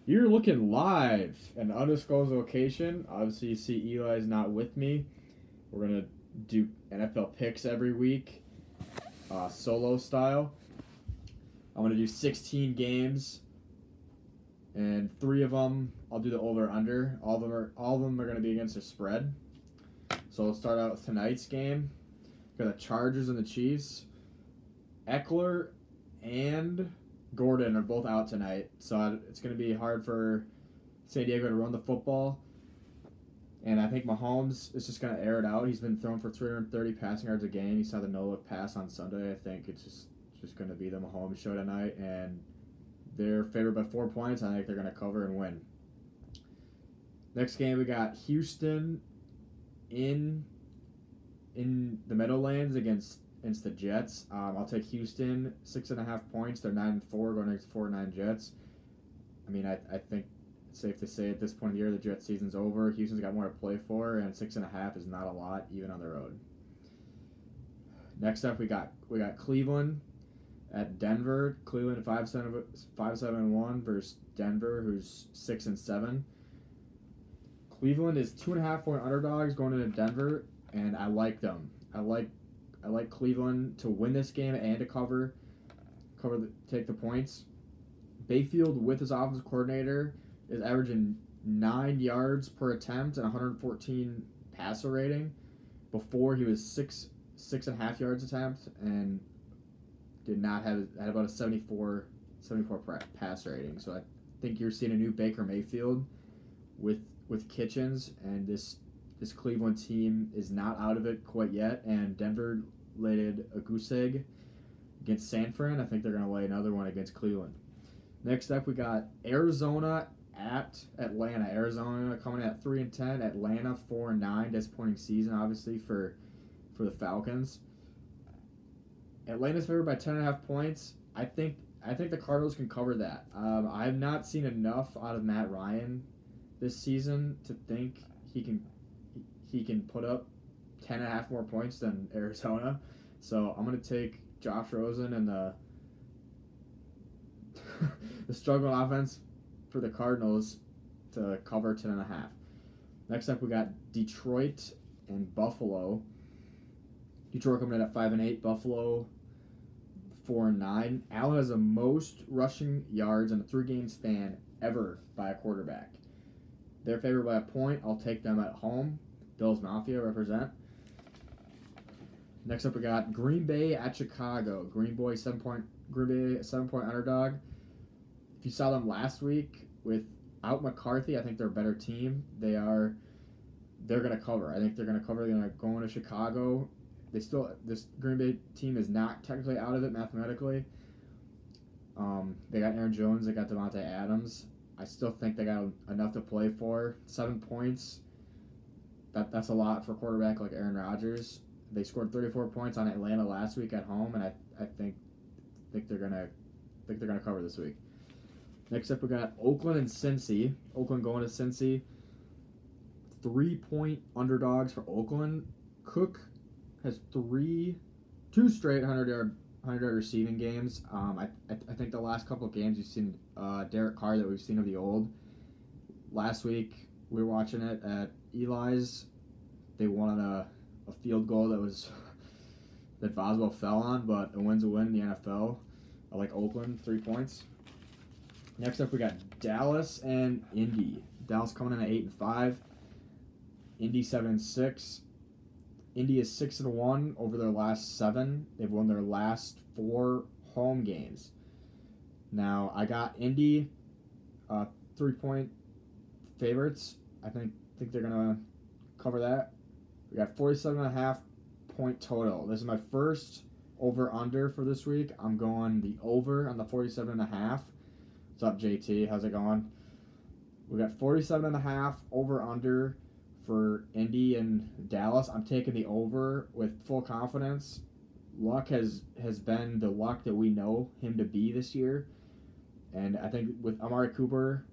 You're looking live an undisclosed location. Obviously, you see Eli's not with me. We're gonna do NFL picks every week, solo style. I'm gonna do 16 games, and three of them I'll do the over under. All of them are gonna be against a spread. So let's start out with tonight's game. Got the Chargers and the Chiefs. Eckler and Gordon are both out tonight, so it's going to be hard for San Diego to run the football. And I think Mahomes is just going to air it out. He's been thrown for 330 passing yards a game. He saw the no-look pass on Sunday. I think it's just going to be the Mahomes show tonight, and they're favored by 4 points. I think they're going to cover and win. Next game, we got Houston in the Meadowlands against the Jets. I'll take Houston 6.5 points. They're 9-4 going against 4-9 Jets. I mean, I think it's safe to say at this point of the year the Jets season's over. Houston's got more to play for, and 6.5 is not a lot even on the road. Next up, we got Cleveland at Denver. Cleveland 5-7-1 versus Denver, who's 6-7. Cleveland is 2.5 point underdogs going into Denver, and I like them. I like Cleveland to win this game and to take the points. Bayfield with his offensive coordinator is averaging 9 yards per attempt and 114 passer rating. Before he was 6.5 yards attempt and had about a 74 passer rating. So I think you're seeing a new Baker Mayfield with Kitchens, and this Cleveland team is not out of it quite yet. And Denver laid a goose egg against San Fran. I think they're going to lay another one against Cleveland. Next up, we got Arizona at Atlanta. Arizona coming in at 3-10. Atlanta 4-9. Disappointing season, obviously, for the Falcons. Atlanta's favored by 10.5 points. I think the Cardinals can cover that. I have not seen enough out of Matt Ryan this season to think he can put up 10.5 more points than Arizona. So I'm going to take Josh Rosen and the the struggling offense for the Cardinals to cover 10.5. Next up, we got Detroit and Buffalo. Detroit coming in at 5-8. Buffalo 4-9. Allen has the most rushing yards in a 3-game span ever by a quarterback. They're favored by a point. I'll take them at home. Bills Mafia represent. Next up, we got Green Bay at Chicago. Green Bay 7-point underdog. If you saw them last week without McCarthy, I think they're a better team. They're going to cover. I think they're going to cover. They're going to go into Chicago. This Green Bay team is not technically out of it mathematically. They got Aaron Jones. They got Devontae Adams. I still think they got enough to play for. 7 points. That's a lot for a quarterback like Aaron Rodgers. They scored 34 points on Atlanta last week at home, and I think they're gonna cover this week. Next up, we got Oakland and Cincy. Oakland going to Cincy. 3-point underdogs for Oakland. Cook has two straight 100-yard receiving games. I think the last couple of games you've seen Derek Carr that we've seen of the old. Last week we were watching it at Eli's. They won on a field goal that Boswell fell on, but a win's a win in the NFL. I like Oakland, 3 points. Next up, we got Dallas and Indy. Dallas coming in at 8-5. Indy 7-6. Indy is 6-1 over their last 7. They've won their last 4 home games. Now I got Indy 3-point favorites. I think they're gonna cover that. We got 47.5 point total. This is my first over under for this week. I'm going the over on the 47.5. What's up, JT? How's it going? We got 47.5 over under for Indy and Dallas. I'm taking the over with full confidence. Luck has been the Luck that we know him to be this year. And I think with Amari Cooper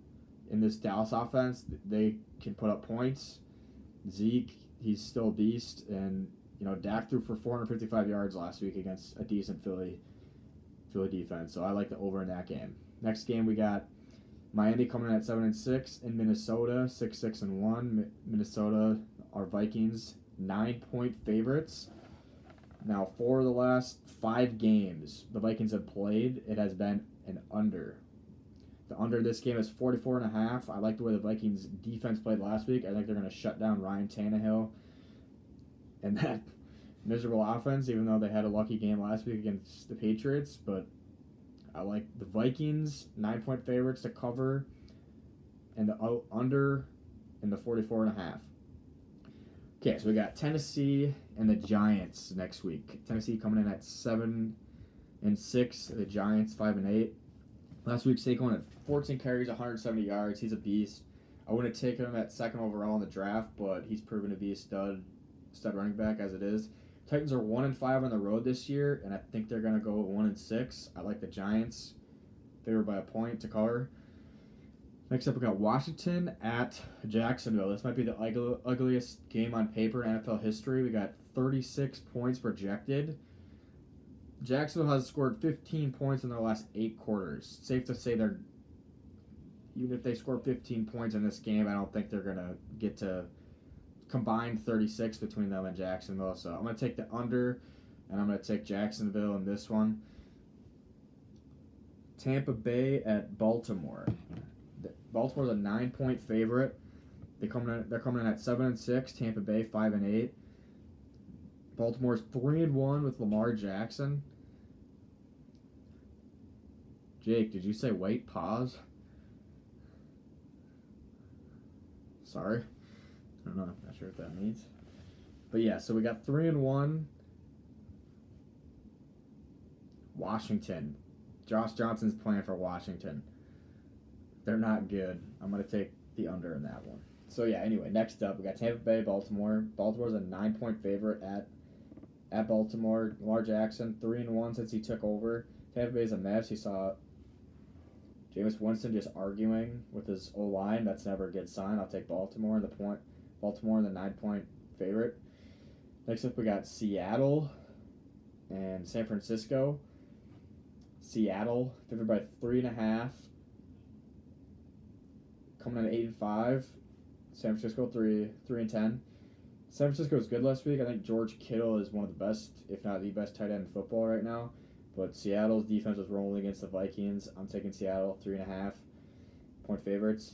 in this Dallas offense, they can put up points. Zeke, he's still a beast. And, Dak threw for 455 yards last week against a decent Philly defense. So I like the over in that game. Next game, we got Miami coming in at 7-6, and Minnesota 6-1. Minnesota, our Vikings, 9-point favorites. Now, for the last 5 games the Vikings have played, it has been an under. The under this game is 44.5. I like the way the Vikings defense played last week. I think they're going to shut down Ryan Tannehill and that miserable offense, even though they had a lucky game last week against the Patriots. But I like the Vikings, 9-point favorites to cover, and the under in the 44.5. Okay, so we got Tennessee and the Giants next week. Tennessee coming in at 7-6. The Giants 5-8. Last week, Saquon had 14 carries, 170 yards. He's a beast. I wouldn't have taken him at 2nd overall in the draft, but he's proven to be a stud running back as it is. Titans are 1-5 on the road this year, and I think they're going to go 1-6. I like the Giants, favored by a point to cover. Next up, we got Washington at Jacksonville. This might be the ugliest game on paper in NFL history. We got 36 points projected. Jacksonville has scored 15 points in their last 8 quarters. Safe to say even if they score 15 points in this game, I don't think they're going to get to combined 36 between them and Jacksonville. So I'm going to take the under, and I'm going to take Jacksonville in this one. Tampa Bay at Baltimore. Baltimore's a 9-point favorite. They're coming in at 7-6. Tampa Bay 5-8. Baltimore's 3-1 with Lamar Jackson. Jake, did you say wait? Pause. Sorry. I don't know. I'm not sure what that means. But yeah, so we got 3-1. Washington. Josh Johnson's playing for Washington. They're not good. I'm going to take the under in that one. So yeah, anyway, next up, we got Tampa Bay, Baltimore. Baltimore's a 9-point favorite at Baltimore. Lamar Jackson, 3-1 since he took over. Tampa Bay's a mess. He saw Jameis Winston just arguing with his O-line. That's never a good sign. I'll take Baltimore in the 9-point favorite. Next up, we got Seattle and San Francisco. Seattle favored by 3.5. Coming in at 8-5. San Francisco 3-10. San Francisco was good last week. I think George Kittle is one of the best, if not the best, tight end in football right now. But Seattle's defense was rolling against the Vikings. I'm taking Seattle 3.5-point favorites.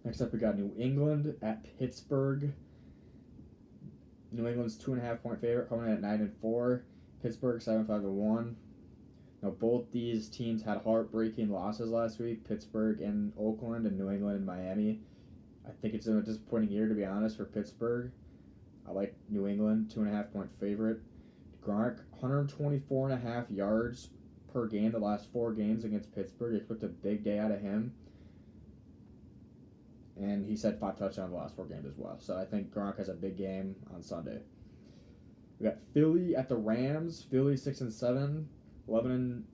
Next up, we got New England at Pittsburgh. New England's 2.5-point favorite, coming in at 9-4. Pittsburgh 7-5-1. Now, both these teams had heartbreaking losses last week. Pittsburgh and Oakland, and New England and Miami. I think it's a disappointing year, to be honest, for Pittsburgh. I like New England, 2.5-point favorite. Gronk, 124.5 yards per game the last 4 games against Pittsburgh. Expect a big day out of him. And he's had 5 touchdowns the last 4 games as well. So I think Gronk has a big game on Sunday. We got Philly at the Rams. Philly 6-7. 11-2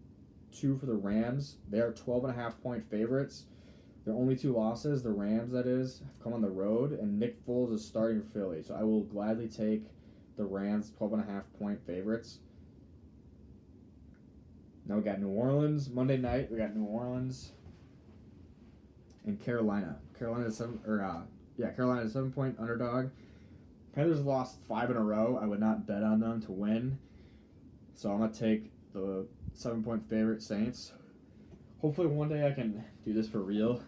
for the Rams. They are 12.5-point favorites. Their only 2 losses, the Rams that is, have come on the road, and Nick Foles is starting for Philly. So I will gladly take the Rams 12.5-point favorites. Now we got New Orleans. Monday night, we got New Orleans and Carolina. Carolina's a 7-point underdog. Panthers have lost 5 in a row. I would not bet on them to win. So I'm going to take the 7-point favorite Saints. Hopefully one day I can do this for real.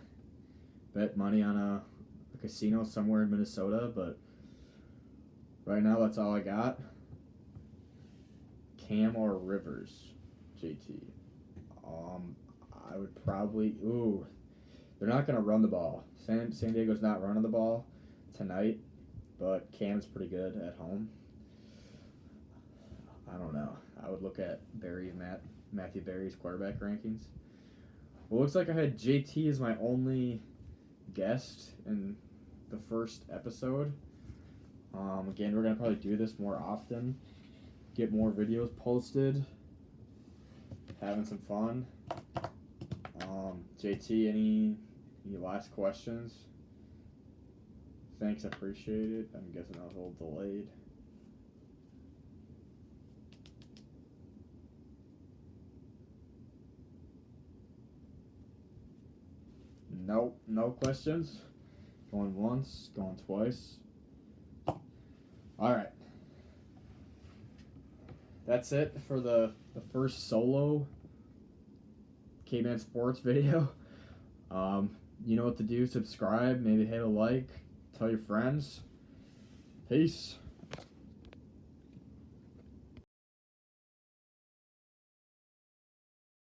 Bet money on a casino somewhere in Minnesota, but right now that's all I got. Cam or Rivers, JT. I would probably they're not gonna run the ball. San Diego's not running the ball tonight, but Cam's pretty good at home. I don't know. I would look at Matthew Berry's quarterback rankings. Well, looks like I had JT as my only guest in the first episode. Again, we're going to probably do this more often. Get more videos posted. Having some fun. JT, any last questions? Thanks, appreciate it. I'm guessing I was a little delayed. Nope, no questions. Going once, going twice. All right. That's it for the first solo K-Man Sports video. You know what to do. Subscribe, maybe hit a like, tell your friends. Peace.